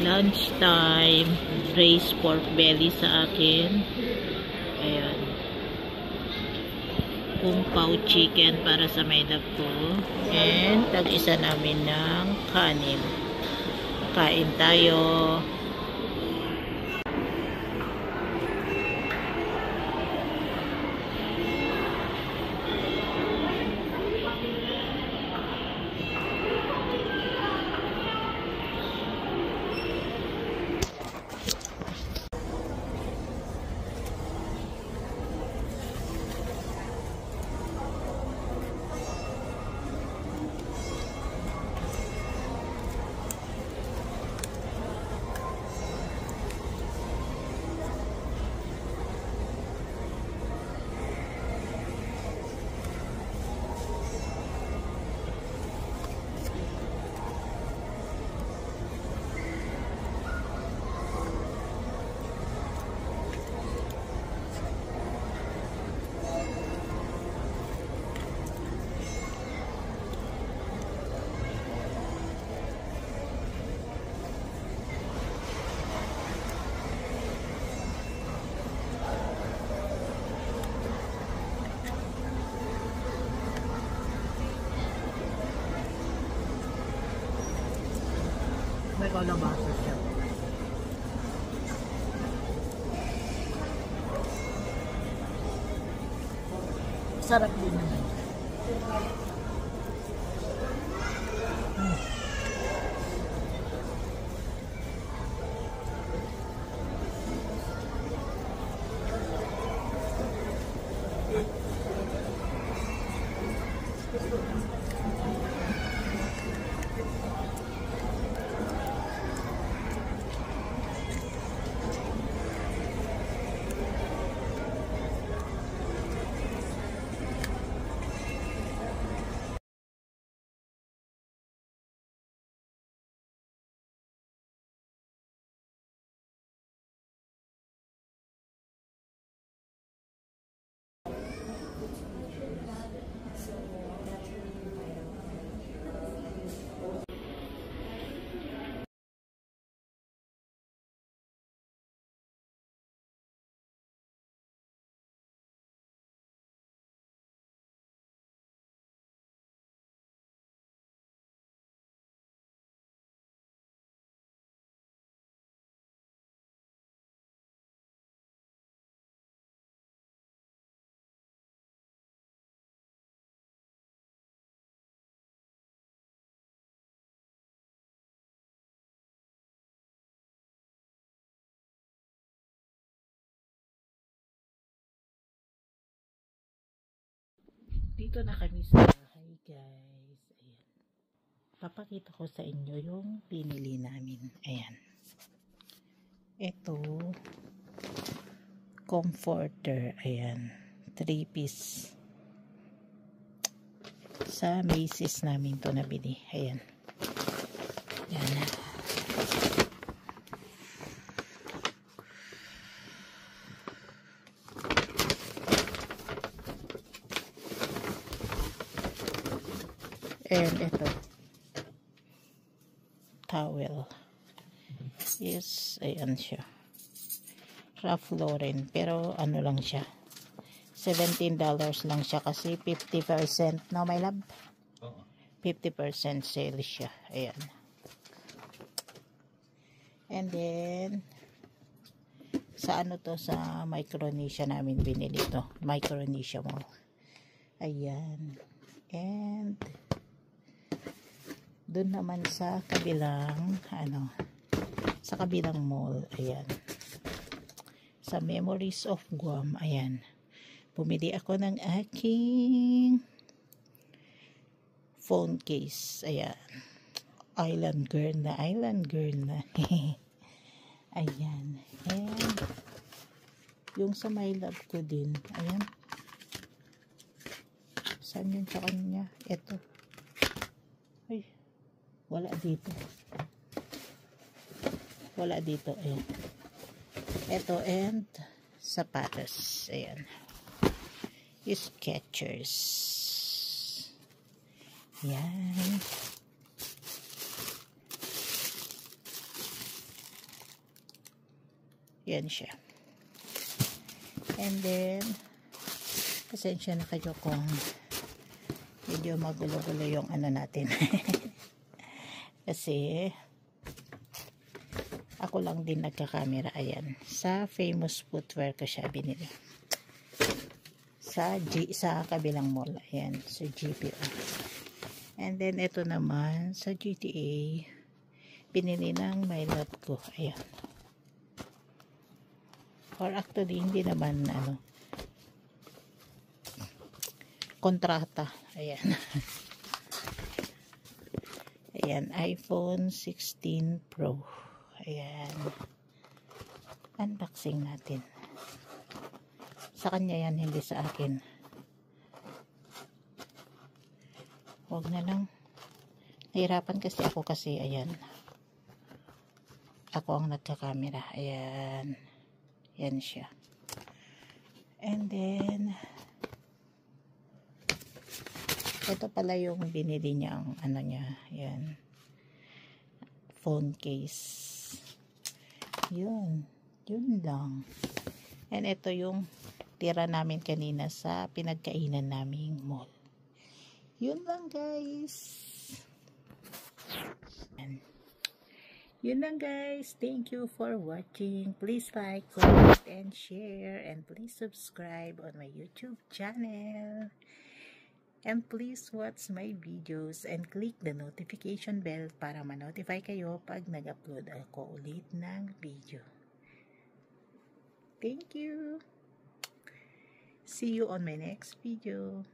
lunchtime. Braised pork belly sa akin. Ayan. Kung pao chicken para sa may love ko. And tag-isa namin ng kanin. Kain tayo. May kalabasa siya. Sarap din naman. Dito na kami sa bahay, guys. Ayan. Papakita ko sa inyo yung pinili namin. Ayan. Ito, comforter. Ayan. 3-piece. Sa Macy's namin to nabili. Ayan. Ayan. And ito, towel. Yes, ayan siya. Ralph Lauren, pero ano lang siya. $17 lang siya kasi 50%, no my love? 50% sale siya. Ayan. And then, sa ano to, sa Micronesia namin binili to. Micronesia Mall. Ayan. And, doon naman sa kabilang sa kabilang mall, ayan, sa Memories of Guam, ayan, bumili ako ng aking phone case. Ayan, island girl na ayan. And yung sa my love ko din, ayan, saan yun sa kanya? Ito, ay, wala dito. Ayan. Ito, and sapatos. Ayan. Skechers. Ayan. Yan siya. And then, pasensya na kayo kung medyo magulo-gulo yung ano natin. Kasi, ako lang din nagka-camera. Ayan. Sa Famous Footwear ko siya binili. Sa kabilang mall. Ayan. Sa GPO. And then, ito naman, sa GTA, binili ng my love ko. Ayan. Or actually, hindi naman, kontrata. Ayan. Ayan, iPhone 16 Pro. Ayan. Unboxing natin. Sa kanya yan, hindi sa akin. Huwag na lang. Nahirapan kasi ako kasi, ayan. Ako ang nagka-camera. Ayan. Yan siya. And then, ito pala yung binili niya, ang ano niya. Ayan. Phone case. Yun. Yun lang. And ito yung tira namin kanina sa pinagkainan naming mall. Yun lang, guys. And yun lang, guys. Thank you for watching. Please like, comment, and share. And please subscribe on my YouTube channel. And please watch my videos and click the notification bell para ma-notify kayo pag nag-upload ako ulit ng video. Thank you. See you on my next video.